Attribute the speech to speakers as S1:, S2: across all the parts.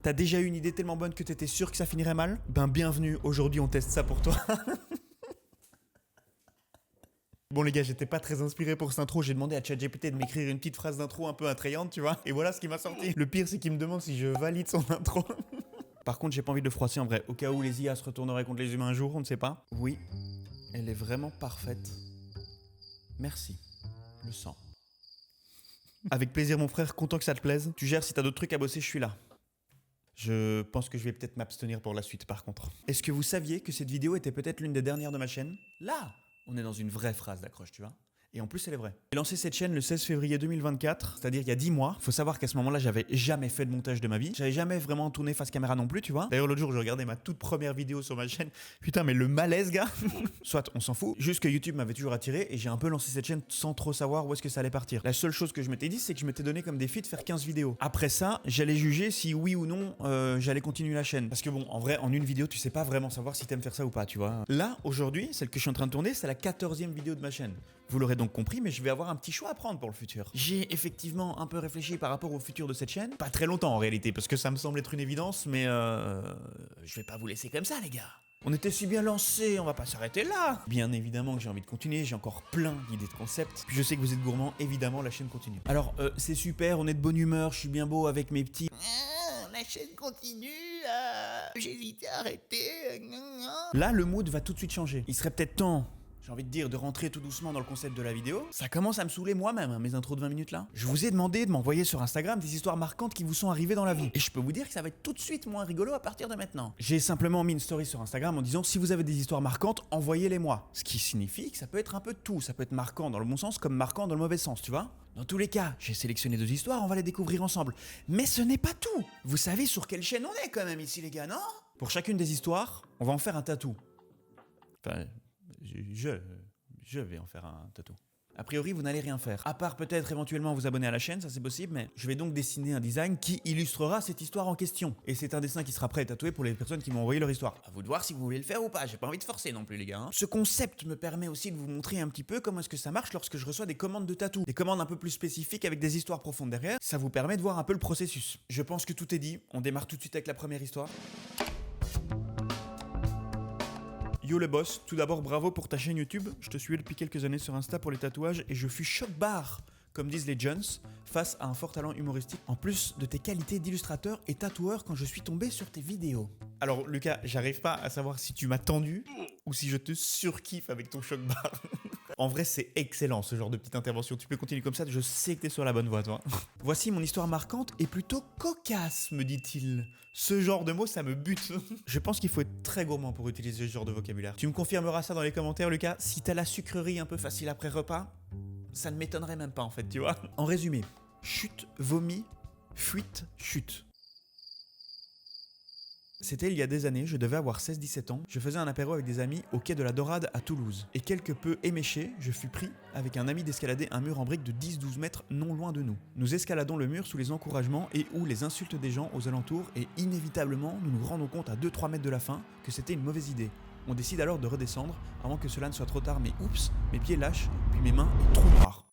S1: T'as déjà eu une idée tellement bonne que t'étais sûr que ça finirait mal? Ben bienvenue, aujourd'hui on teste ça pour toi. Bon les gars, j'étais pas très inspiré pour cette intro, j'ai demandé à ChatGPT de m'écrire une petite phrase d'intro un peu attrayante, tu vois. Et voilà ce qui m'a sorti. Le pire c'est qu'il me demande si je valide son intro. Par contre, j'ai pas envie de le froisser en vrai, au cas où les IA se retourneraient contre les humains un jour, on ne sait pas. Oui, elle est vraiment parfaite. Merci, le sang. Avec plaisir mon frère, content que ça te plaise. Tu gères, si t'as d'autres trucs à bosser, je suis là. Je pense que je vais peut-être m'abstenir pour la suite par contre. Est-ce que vous saviez que cette vidéo était peut-être l'une des dernières de ma chaîne? Là, on est dans une vraie phrase d'accroche, tu vois. Et en plus, elle est vraie. J'ai lancé cette chaîne le 16 février 2024, c'est-à-dire il y a 10 mois. Faut savoir qu'à ce moment-là, j'avais jamais fait de montage de ma vie. J'avais jamais vraiment tourné face caméra non plus, tu vois. D'ailleurs, l'autre jour, je regardais ma toute première vidéo sur ma chaîne. Putain, mais le malaise, gars. Soit, on s'en fout. Juste que YouTube m'avait toujours attiré et j'ai un peu lancé cette chaîne sans trop savoir où est-ce que ça allait partir. La seule chose que je m'étais dit, c'est que je m'étais donné comme défi de faire 15 vidéos. Après ça, j'allais juger si oui ou non j'allais continuer la chaîne. Parce que bon, en vrai, en une vidéo, tu sais pas vraiment savoir si t'aimes faire ça ou pas, tu vois. Là, aujourd'hui, celle que je suis en train de tourner, c'est la 14e vidéo de ma chaîne. Vous l'aurez donc compris, mais je vais avoir un petit choix à prendre pour le futur. J'ai effectivement un peu réfléchi par rapport au futur de cette chaîne. Pas très longtemps en réalité, parce que ça me semble être une évidence, mais je vais pas vous laisser comme ça, les gars. On était si bien lancés, on va pas s'arrêter là. Bien évidemment que j'ai envie de continuer, j'ai encore plein d'idées de concepts. Puis je sais que vous êtes gourmands, évidemment la chaîne continue. Alors, c'est super, on est de bonne humeur, je suis bien beau avec mes petits...
S2: La chaîne continue, j'hésitais à arrêter.
S1: Là, le mood va tout de suite changer. Il serait peut-être temps, j'ai envie de dire, de rentrer tout doucement dans le concept de la vidéo. Ça commence à me saouler moi-même, hein, mes intros de 20 minutes là. Je vous ai demandé de m'envoyer sur Instagram des histoires marquantes qui vous sont arrivées dans la vie. Et je peux vous dire que ça va être tout de suite moins rigolo à partir de maintenant. J'ai simplement mis une story sur Instagram en disant si vous avez des histoires marquantes, envoyez-les moi. Ce qui signifie que ça peut être un peu de tout. Ça peut être marquant dans le bon sens comme marquant dans le mauvais sens, tu vois. Dans tous les cas, j'ai sélectionné 2 histoires, on va les découvrir ensemble. Mais ce n'est pas tout. Vous savez sur quelle chaîne on est quand même ici les gars, non? Pour chacune des histoires, on va en faire un tatou. Enfin, je vais en faire un tatou. A priori, vous n'allez rien faire. À part peut-être éventuellement vous abonner à la chaîne, ça c'est possible, mais je vais donc dessiner un design qui illustrera cette histoire en question. Et c'est un dessin qui sera prêt à tatouer pour les personnes qui m'ont envoyé leur histoire. À vous de voir si vous voulez le faire ou pas, j'ai pas envie de forcer non plus les gars. Ce concept me permet aussi de vous montrer un petit peu comment est-ce que ça marche lorsque je reçois des commandes de tatou. Des commandes un peu plus spécifiques avec des histoires profondes derrière, ça vous permet de voir un peu le processus. Je pense que tout est dit, on démarre tout de suite avec la première histoire. Yo le boss, tout d'abord bravo pour ta chaîne YouTube, je te suis depuis quelques années sur Insta pour les tatouages et je fus choc-barre, comme disent les Jones, face à un fort talent humoristique, en plus de tes qualités d'illustrateur et tatoueur quand je suis tombé sur tes vidéos. Alors Lucas, j'arrive pas à savoir si tu m'as tendu ou si je te surkiffe avec ton choc-barre. En vrai, c'est excellent ce genre de petite intervention. Tu peux continuer comme ça, je sais que t'es sur la bonne voie, toi. Voici mon histoire marquante et plutôt cocasse, me dit-il. Ce genre de mots, ça me bute. Je pense qu'il faut être très gourmand pour utiliser ce genre de vocabulaire. Tu me confirmeras ça dans les commentaires, Lucas. Si t'as la sucrerie un peu facile après repas, ça ne m'étonnerait même pas, en fait, tu vois. En résumé, chute, vomi, fuite, chute. C'était il y a des années, je devais avoir 16-17 ans, je faisais un apéro avec des amis au quai de la Dorade à Toulouse. Et quelque peu éméché, je fus pris avec un ami d'escalader un mur en briques de 10-12 mètres non loin de nous. Nous escaladons le mur sous les encouragements et ou les insultes des gens aux alentours et inévitablement nous nous rendons compte à 2-3 mètres de la fin que c'était une mauvaise idée. On décide alors de redescendre avant que cela ne soit trop tard mais oups, mes pieds lâchent, puis mes mains et trou noir.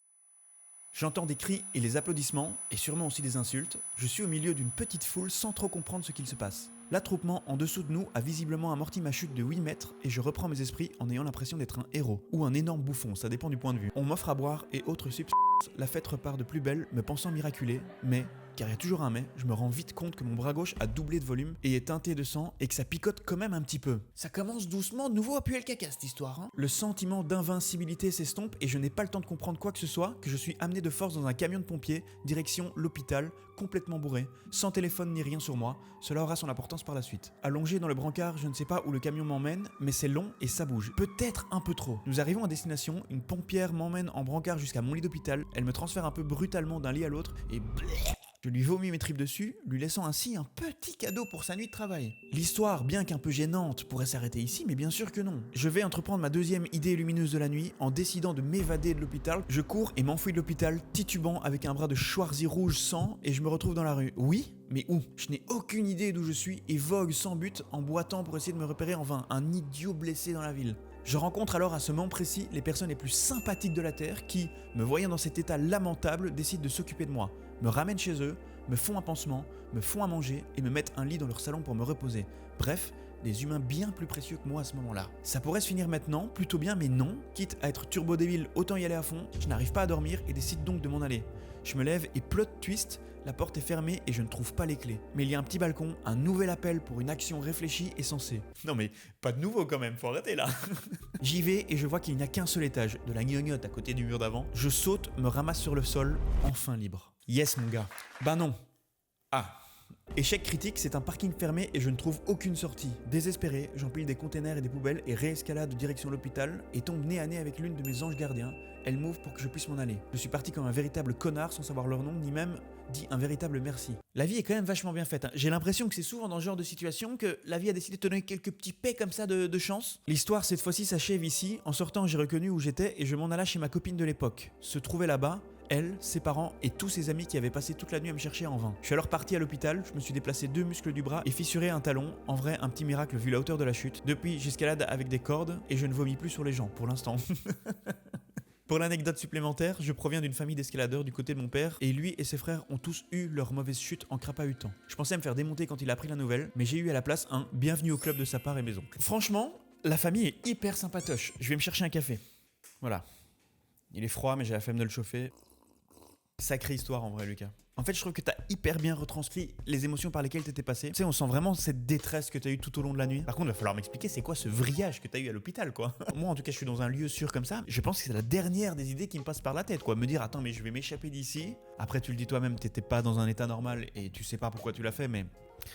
S1: J'entends des cris et les applaudissements, et sûrement aussi des insultes. Je suis au milieu d'une petite foule sans trop comprendre ce qu'il se passe. L'attroupement en dessous de nous a visiblement amorti ma chute de 8 mètres et je reprends mes esprits en ayant l'impression d'être un héros. Ou un énorme bouffon, ça dépend du point de vue. On m'offre à boire et autres substances. La fête repart de plus belle, me pensant miraculée, mais... car il y a toujours un mais, je me rends vite compte que mon bras gauche a doublé de volume et est teinté de sang et que ça picote quand même un petit peu. Ça commence doucement de nouveau à puer le caca cette histoire, hein. Le sentiment d'invincibilité s'estompe et je n'ai pas le temps de comprendre quoi que ce soit que je suis amené de force dans un camion de pompiers, direction l'hôpital, complètement bourré, sans téléphone ni rien sur moi, cela aura son importance par la suite. Allongé dans le brancard, je ne sais pas où le camion m'emmène, mais c'est long et ça bouge. Peut-être un peu trop. Nous arrivons à destination, une pompière m'emmène en brancard jusqu'à mon lit d'hôpital, elle me transfère un peu brutalement d'un lit à l'autre et... je lui vomis mes tripes dessus, lui laissant ainsi un petit cadeau pour sa nuit de travail. L'histoire, bien qu'un peu gênante, pourrait s'arrêter ici, mais bien sûr que non. Je vais entreprendre ma deuxième idée lumineuse de la nuit en décidant de m'évader de l'hôpital. Je cours et m'enfuis de l'hôpital, titubant avec un bras de Schwarzy rouge sang, et je me retrouve dans la rue. Oui, mais où? Je n'ai aucune idée d'où je suis et vogue sans but en boitant pour essayer de me repérer en vain, un idiot blessé dans la ville. Je rencontre alors à ce moment précis les personnes les plus sympathiques de la Terre qui, me voyant dans cet état lamentable, décident de s'occuper de moi, me ramènent chez eux, me font un pansement, me font à manger et me mettent un lit dans leur salon pour me reposer. Bref, des humains bien plus précieux que moi à ce moment-là. Ça pourrait se finir maintenant, plutôt bien, mais non. Quitte à être turbo débile, autant y aller à fond. Je n'arrive pas à dormir et décide donc de m'en aller. Je me lève et plot twist, la porte est fermée et je ne trouve pas les clés. Mais il y a un petit balcon, un nouvel appel pour une action réfléchie et sensée. Non mais, pas de nouveau quand même, faut arrêter là. J'y vais et je vois qu'il n'y a qu'un seul étage, de la gnognotte à côté du mur d'avant. Je saute, me ramasse sur le sol, enfin libre. Yes mon gars. Bah non. Ah. Échec critique, c'est un parking fermé et je ne trouve aucune sortie. Désespéré, j'empile des containers et des poubelles et réescalade direction l'hôpital et tombe nez à nez avec l'une de mes anges gardiens. Elle m'ouvre pour que je puisse m'en aller. Je suis parti comme un véritable connard sans savoir leur nom, ni même dit un véritable merci. La vie est quand même vachement bien faite. J'ai l'impression que c'est souvent dans ce genre de situation que la vie a décidé de te donner quelques petits pets comme ça de chance. L'histoire cette fois-ci s'achève ici. En sortant, j'ai reconnu où j'étais et je m'en alla chez ma copine de l'époque. Se trouvait là-bas, elle, ses parents et tous ses amis qui avaient passé toute la nuit à me chercher en vain. Je suis alors parti à l'hôpital, je me suis déplacé 2 muscles du bras et fissuré un talon. En vrai, un petit miracle vu la hauteur de la chute. Depuis, j'escalade avec des cordes et je ne vomis plus sur les gens pour l'instant. Pour l'anecdote supplémentaire, je proviens d'une famille d'escaladeurs du côté de mon père et lui et ses frères ont tous eu leur mauvaise chute en crapahutant. Je pensais me faire démonter quand il a appris la nouvelle, mais j'ai eu à la place un bienvenue au club de sa part et mes oncles. Franchement, la famille est hyper sympatoche. Je vais me chercher un café. Voilà. Il est froid mais j'ai la flemme de le chauffer. Sacrée histoire en vrai, Lucas. En fait, je trouve que t'as hyper bien retranscrit les émotions par lesquelles t'étais passé. Tu sais, on sent vraiment cette détresse que t'as eue tout au long de la nuit. Par contre, il va falloir m'expliquer c'est quoi ce vrillage que t'as eu à l'hôpital, quoi. Moi, en tout cas, je suis dans un lieu sûr comme ça. Je pense que c'est la dernière des idées qui me passe par la tête, quoi. Me dire, attends, mais je vais m'échapper d'ici. Après, tu le dis toi-même, t'étais pas dans un état normal et tu sais pas pourquoi tu l'as fait, mais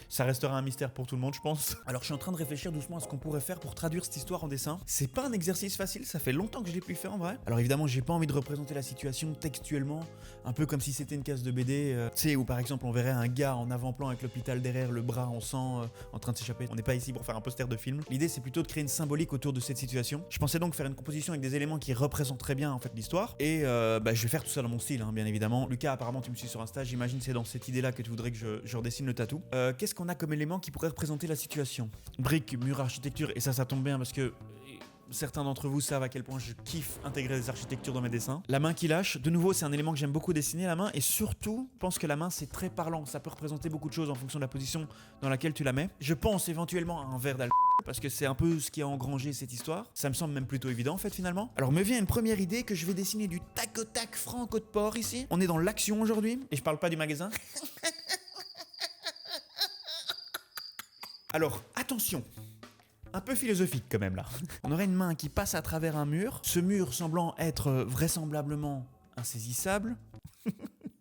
S1: ça restera un mystère pour tout le monde, je pense. Alors, je suis en train de réfléchir doucement à ce qu'on pourrait faire pour traduire cette histoire en dessin. C'est pas un exercice facile, ça fait longtemps que je l'ai plus fait en vrai. Alors, évidemment, j'ai pas envie de représenter la situation textuellement, un peu comme si c'était une case de BD, tu sais, où par exemple on verrait un gars en avant-plan avec l'hôpital derrière, le bras en sang, en train de s'échapper. On n'est pas ici pour faire un poster de film. L'idée, c'est plutôt de créer une symbolique autour de cette situation. Je pensais donc faire une composition avec des éléments qui représentent très bien en fait l'histoire. Et je vais faire tout ça dans mon style, hein, bien évidemment. Lucas, apparemment, tu me suis sur Insta. J'imagine c'est dans cette idée-là que tu voudrais que je redessine le tatou. Qu'est-ce qu'on a comme élément qui pourrait représenter la situation? Briques, murs, architecture, et ça tombe bien parce que certains d'entre vous savent à quel point je kiffe intégrer des architectures dans mes dessins. La main qui lâche, de nouveau, c'est un élément que j'aime beaucoup dessiner, la main, et surtout, je pense que la main, c'est très parlant. Ça peut représenter beaucoup de choses en fonction de la position dans laquelle tu la mets. Je pense éventuellement à un verre d'alcool, parce que c'est un peu ce qui a engrangé cette histoire. Ça me semble même plutôt évident, en fait, finalement. Alors, me vient une première idée que je vais dessiner du tac au tac franco de port ici. On est dans l'action aujourd'hui, et je parle pas du magasin. Alors, attention, un peu philosophique quand même là. On aurait une main qui passe à travers un mur, ce mur semblant être vraisemblablement insaisissable.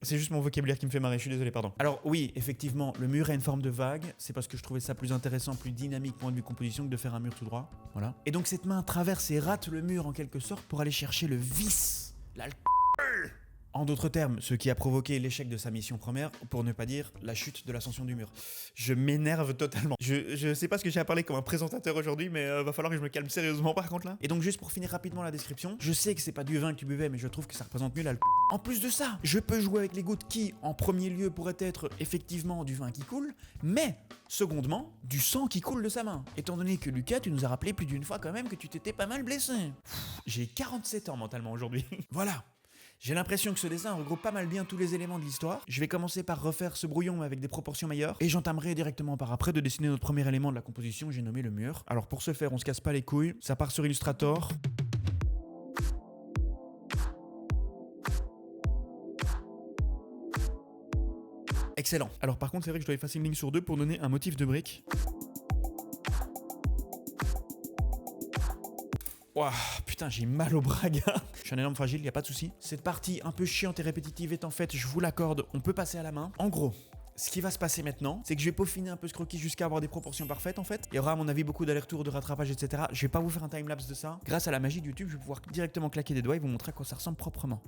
S1: C'est juste mon vocabulaire qui me fait marrer, je suis désolé, pardon. Alors oui, effectivement, le mur a une forme de vague, c'est parce que je trouvais ça plus intéressant, plus dynamique point de vue composition que de faire un mur tout droit, voilà. Et donc cette main traverse et rate le mur en quelque sorte pour aller chercher le vice, l'alcool. En d'autres termes, ce qui a provoqué l'échec de sa mission première, pour ne pas dire la chute de l'ascension du mur. Je m'énerve totalement. Je sais pas ce que j'ai à parler comme un présentateur aujourd'hui, mais va falloir que je me calme sérieusement par contre là. Et donc juste pour finir rapidement la description, je sais que c'est pas du vin que tu buvais, mais je trouve que ça représente mieux l'alcool. En plus de ça, je peux jouer avec les gouttes qui, en premier lieu, pourraient être effectivement du vin qui coule, mais, secondement, du sang qui coule de sa main. Étant donné que Lucas, tu nous as rappelé plus d'une fois quand même que tu t'étais pas mal blessé. J'ai 47 ans mentalement aujourd'hui. Voilà. J'ai l'impression que ce dessin regroupe pas mal bien tous les éléments de l'histoire. Je vais commencer par refaire ce brouillon mais avec des proportions meilleures et j'entamerai directement par après de dessiner notre premier élément de la composition, j'ai nommé le mur. Alors pour ce faire, on se casse pas les couilles, ça part sur Illustrator. Excellent. Alors par contre, c'est vrai que je dois effacer une ligne sur deux pour donner un motif de brique. Ouah, putain, j'ai mal au bras, gars. Je suis un énorme fragile, y a pas de souci. Cette partie un peu chiante et répétitive étant faite, je vous l'accorde, on peut passer à la main. En gros, ce qui va se passer maintenant, c'est que je vais peaufiner un peu ce croquis jusqu'à avoir des proportions parfaites en fait. Il y aura à mon avis beaucoup d'allers-retours, de rattrapage, etc. Je vais pas vous faire un timelapse de ça. Grâce à la magie de YouTube, je vais pouvoir directement claquer des doigts et vous montrer à quoi ça ressemble proprement.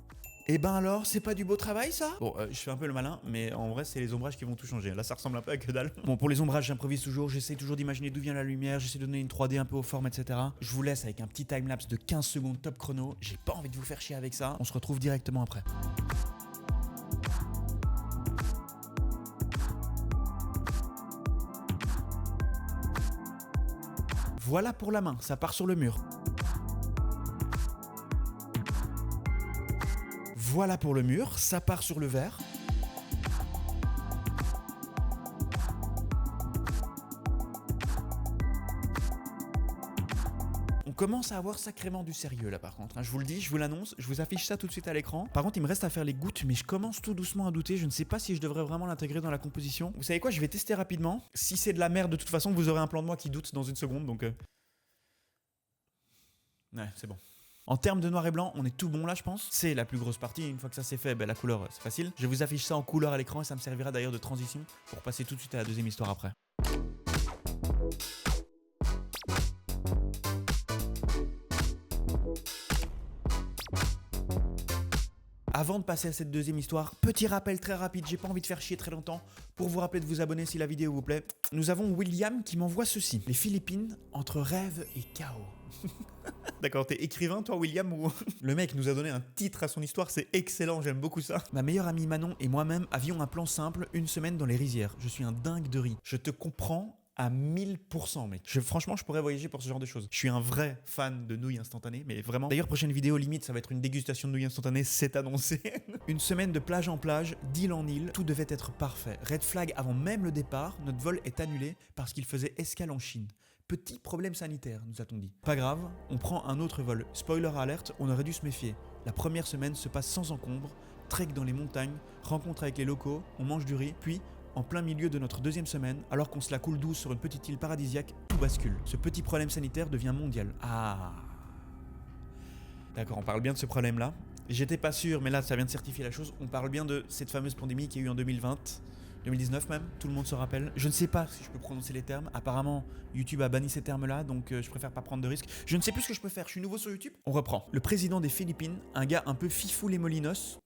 S1: Et ben alors, c'est pas du beau travail ça? Bon, je fais un peu le malin, mais en vrai, c'est les ombrages qui vont tout changer. Là, ça ressemble un peu à que dalle. Bon, pour les ombrages, j'improvise toujours, j'essaie toujours d'imaginer d'où vient la lumière, j'essaie de donner une 3D un peu aux formes, etc. Je vous laisse avec un petit timelapse de 15 secondes top chrono. J'ai pas envie de vous faire chier avec ça. On se retrouve directement après. Voilà pour la main, ça part sur le mur. Voilà pour le mur, ça part sur le verre. commence à avoir sacrément du sérieux là par contre. Je vous le dis, je vous l'annonce, je vous affiche ça tout de suite à l'écran. Par contre, il me reste à faire les gouttes, mais je commence tout doucement à douter. Je ne sais pas si je devrais vraiment l'intégrer dans la composition. Vous savez quoi, je vais tester rapidement. Si c'est de la merde, de toute façon, vous aurez un plan de moi qui doute dans une seconde, donc... Ouais, c'est bon. En termes de noir et blanc, on est tout bon là, je pense. C'est la plus grosse partie. Une fois que ça c'est fait, la couleur, c'est facile. Je vous affiche ça en couleur à l'écran et ça me servira d'ailleurs de transition pour passer tout de suite à la deuxième histoire après. Avant de passer à cette deuxième histoire, petit rappel très rapide, j'ai pas envie de faire chier très longtemps, pour vous rappeler de vous abonner si la vidéo vous plaît. Nous avons William qui m'envoie ceci. Les Philippines, entre rêve et chaos. D'accord, t'es écrivain toi William ou... Le mec nous a donné un titre à son histoire, c'est excellent, j'aime beaucoup ça. Ma meilleure amie Manon et moi-même avions un plan simple, une semaine dans les rizières. Je suis un dingue de riz. Je te comprends à 1000%, mec. Franchement, je pourrais voyager pour ce genre de choses. Je suis un vrai fan de nouilles instantanées, mais vraiment. D'ailleurs, prochaine vidéo limite, ça va être une dégustation de nouilles instantanées, c'est annoncé. Une semaine de plage en plage, d'île en île, tout devait être parfait. Red flag avant même le départ, notre vol est annulé parce qu'il faisait escale en Chine. Petit problème sanitaire, nous a-t-on dit. Pas grave, on prend un autre vol. Spoiler alerte, on aurait dû se méfier. La première semaine se passe sans encombre, trek dans les montagnes, rencontre avec les locaux, on mange du riz, puis... En plein milieu de notre deuxième semaine, alors qu'on se la coule douce sur une petite île paradisiaque, tout bascule. Ce petit problème sanitaire devient mondial. Ah. D'accord, on parle bien de ce problème-là. J'étais pas sûr, mais là, ça vient de certifier la chose. On parle bien de cette fameuse pandémie qu'il y a eu en 2020, 2019 même, tout le monde se rappelle. Je ne sais pas si je peux prononcer les termes. Apparemment, YouTube a banni ces termes-là, donc je préfère pas prendre de risques. Je ne sais plus ce que je peux faire, je suis nouveau sur YouTube. On reprend. Le président des Philippines, un gars un peu fifou les molinos,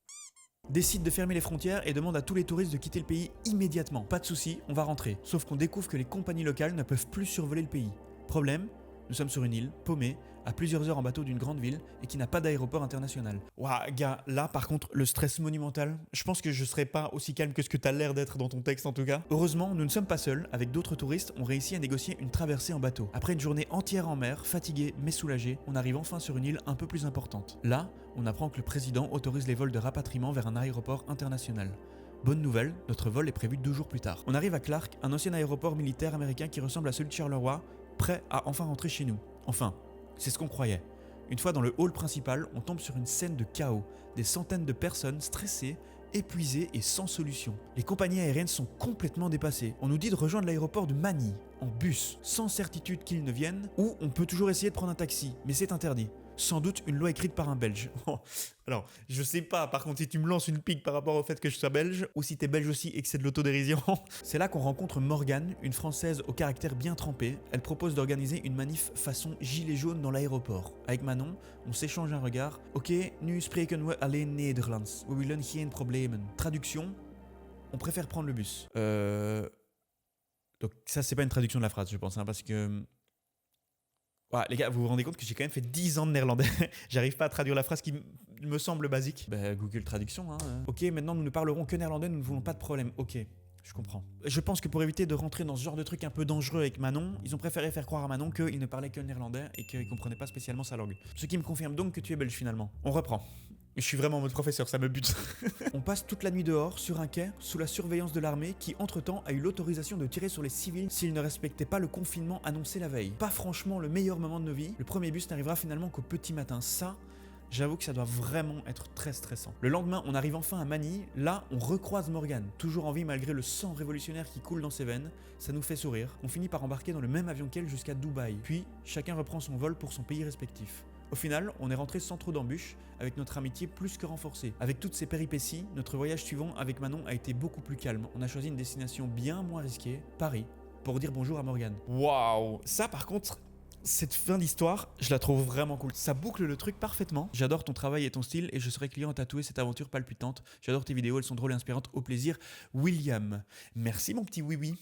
S1: décide de fermer les frontières et demande à tous les touristes de quitter le pays immédiatement. Pas de souci, on va rentrer. Sauf qu'on découvre que les compagnies locales ne peuvent plus survoler le pays. Problème, nous sommes sur une île, paumée, à plusieurs heures en bateau d'une grande ville et qui n'a pas d'aéroport international. Ouah, gars, là par contre, le stress monumental, je pense que je serais pas aussi calme que ce que t'as l'air d'être dans ton texte en tout cas. Heureusement, nous ne sommes pas seuls, avec d'autres touristes, on réussit à négocier une traversée en bateau. Après une journée entière en mer, fatigué mais soulagé, on arrive enfin sur une île un peu plus importante. Là, on apprend que le président autorise les vols de rapatriement vers un aéroport international. Bonne nouvelle, notre vol est prévu 2 jours plus tard. On arrive à Clark, un ancien aéroport militaire américain qui ressemble à celui de Charleroi, prêt à enfin rentrer chez nous. Enfin, c'est ce qu'on croyait. Une fois dans le hall principal, on tombe sur une scène de chaos. Des centaines de personnes stressées, épuisées et sans solution. Les compagnies aériennes sont complètement dépassées. On nous dit de rejoindre l'aéroport de Manille, en bus, sans certitude qu'ils ne viennent, ou on peut toujours essayer de prendre un taxi, mais c'est interdit. Sans doute une loi écrite par un Belge. Alors, je sais pas, par contre, si tu me lances une pique par rapport au fait que je sois belge, ou si t'es belge aussi et que c'est de l'autodérision. C'est là qu'on rencontre Morgane, une Française au caractère bien trempé. Elle propose d'organiser une manif façon gilet jaune dans l'aéroport. Avec Manon, on s'échange un regard. Ok, nu spreken we alleen Nederlands. We willen geen problemen. Traduction, on préfère prendre le bus. Donc ça, c'est pas une traduction de la phrase, je pense, hein, parce que... Ouais, les gars, vous vous rendez compte que j'ai quand même fait 10 ans de néerlandais. J'arrive pas à traduire la phrase qui me semble basique. Google Traduction, hein. Ok, maintenant nous ne parlerons que néerlandais, nous ne voulons pas de problème. Ok, je comprends. Je pense que pour éviter de rentrer dans ce genre de truc un peu dangereux avec Manon, ils ont préféré faire croire à Manon qu'il ne parlait que néerlandais et qu'il comprenait pas spécialement sa langue. Ce qui me confirme donc que tu es belge finalement. On reprend. Je suis vraiment en mode professeur, ça me bute. On passe toute la nuit dehors, sur un quai, sous la surveillance de l'armée qui, entre-temps, a eu l'autorisation de tirer sur les civils s'ils ne respectaient pas le confinement annoncé la veille. Pas franchement le meilleur moment de nos vies. Le premier bus n'arrivera finalement qu'au petit matin. Ça, j'avoue que ça doit vraiment être très stressant. Le lendemain, on arrive enfin à Manille. Là, on recroise Morgane, toujours en vie malgré le sang révolutionnaire qui coule dans ses veines. Ça nous fait sourire. On finit par embarquer dans le même avion qu'elle jusqu'à Dubaï. Puis, chacun reprend son vol pour son pays respectif. Au final, on est rentré sans trop d'embûches, avec notre amitié plus que renforcée. Avec toutes ces péripéties, notre voyage suivant avec Manon a été beaucoup plus calme. On a choisi une destination bien moins risquée, Paris, pour dire bonjour à Morgane. Waouh! Ça par contre, cette fin d'histoire, je la trouve vraiment cool. Ça boucle le truc parfaitement. J'adore ton travail et ton style et je serai client à tatouer cette aventure palpitante. J'adore tes vidéos, elles sont drôles et inspirantes. Au plaisir, William. Merci mon petit oui-oui.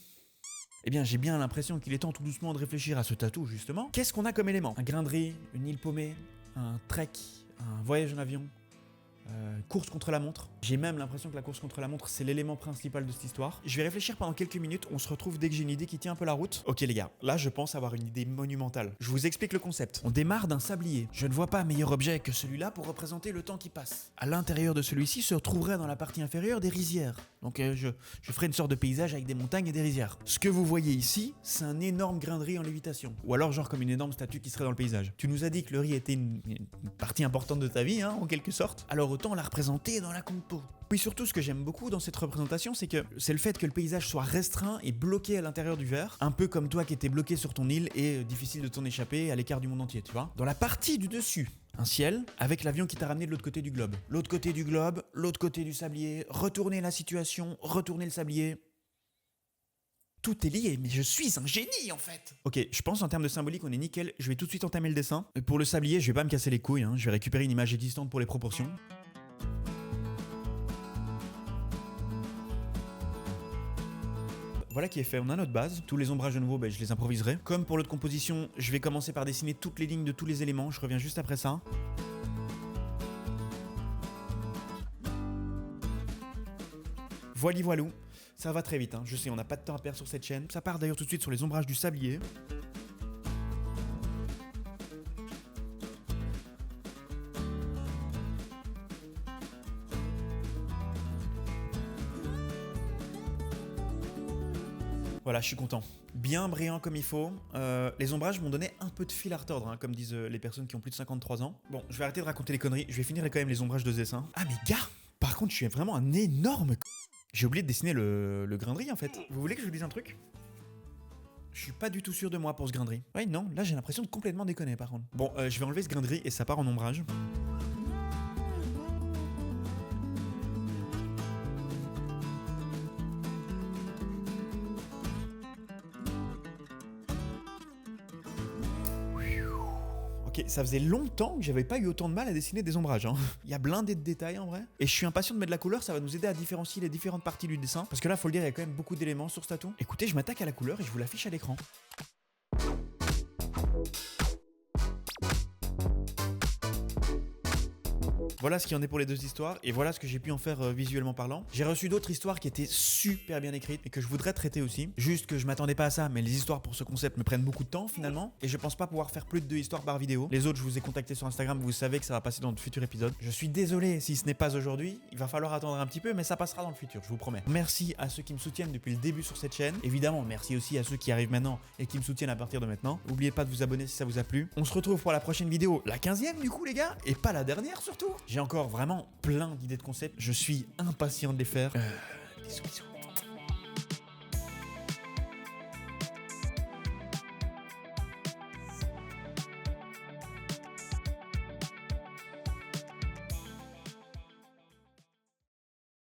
S1: Eh bien, j'ai bien l'impression qu'il est temps tout doucement de réfléchir à ce tatou, justement. Qu'est-ce qu'on a comme élément? Un grain de riz, une île paumée, un trek, un voyage en avion, Course contre la montre. J'ai même l'impression que la course contre la montre, c'est l'élément principal de cette histoire. Je vais réfléchir pendant quelques minutes, on se retrouve dès que j'ai une idée qui tient un peu la route. Ok les gars, là je pense avoir une idée monumentale. Je vous explique le concept. On démarre d'un sablier. Je ne vois pas meilleur objet que celui-là pour représenter le temps qui passe. À l'intérieur de celui-ci se retrouveraient dans la partie inférieure des rizières. Donc je ferai une sorte de paysage avec des montagnes et des rizières. Ce que vous voyez ici, c'est un énorme grain de riz en lévitation. Ou alors genre comme une énorme statue qui serait dans le paysage. Tu nous as dit que le riz était une partie importante de ta vie, hein, en quelque sorte. Alors autant la représenter dans la compo. Puis surtout, ce que j'aime beaucoup dans cette représentation, c'est le fait que le paysage soit restreint et bloqué à l'intérieur du verre, un peu comme toi qui étais bloqué sur ton île et difficile de t'en échapper à l'écart du monde entier, tu vois. Dans la partie du dessus, un ciel avec l'avion qui t'a ramené de l'autre côté du globe. L'autre côté du globe, l'autre côté du sablier, retourner la situation, retourner le sablier. Tout est lié, mais je suis un génie en fait. Ok, je pense en termes de symbolique on est nickel, je vais tout de suite entamer le dessin. Pour le sablier, je vais pas me casser les couilles, hein. Je vais récupérer une image existante pour les proportions. Voilà qui est fait, on a notre base. Tous les ombrages de nouveau, je les improviserai. Comme pour l'autre composition, je vais commencer par dessiner toutes les lignes de tous les éléments, je reviens juste après ça. Voili voilou. Ça va très vite, hein. Je sais, on n'a pas de temps à perdre sur cette chaîne. Ça part d'ailleurs tout de suite sur les ombrages du sablier. Voilà, je suis content. Bien brillant comme il faut. Les ombrages m'ont donné un peu de fil à retordre, hein, comme disent les personnes qui ont plus de 53 ans. Bon, je vais arrêter de raconter les conneries. Je vais finir quand même les ombrages de ce dessin. Ah mais gars, par contre, je suis vraiment un énorme J'ai oublié de dessiner le grain de riz en fait. Vous voulez que je vous dise un truc ? Je suis pas du tout sûr de moi pour ce grain de riz. Ouais, non, là j'ai l'impression de complètement déconner par contre. Bon, je vais enlever ce grain de riz et ça part en ombrage. Ok, ça faisait longtemps que j'avais pas eu autant de mal à dessiner des ombrages, hein. Il y a blindé de détails en vrai. Et je suis impatient de mettre de la couleur, ça va nous aider à différencier les différentes parties du dessin. Parce que là, faut le dire, il y a quand même beaucoup d'éléments sur ce tatou. Écoutez, je m'attaque à la couleur et je vous l'affiche à l'écran. Voilà ce qu'il y en est pour les deux histoires et voilà ce que j'ai pu en faire visuellement parlant. J'ai reçu d'autres histoires qui étaient super bien écrites et que je voudrais traiter aussi. Juste que je m'attendais pas à ça, mais les histoires pour ce concept me prennent beaucoup de temps finalement et je pense pas pouvoir faire plus de 2 histoires par vidéo. Les autres, je vous ai contacté sur Instagram, vous savez que ça va passer dans de futurs épisodes. Je suis désolé si ce n'est pas aujourd'hui, il va falloir attendre un petit peu, mais ça passera dans le futur, je vous promets. Merci à ceux qui me soutiennent depuis le début sur cette chaîne. Évidemment, merci aussi à ceux qui arrivent maintenant et qui me soutiennent à partir de maintenant. N'oubliez pas de vous abonner si ça vous a plu. On se retrouve pour la prochaine vidéo, la 15e du coup les gars, et pas la dernière surtout. J'ai encore vraiment plein d'idées de concepts. Je suis impatient de les faire. Bisous, bisous.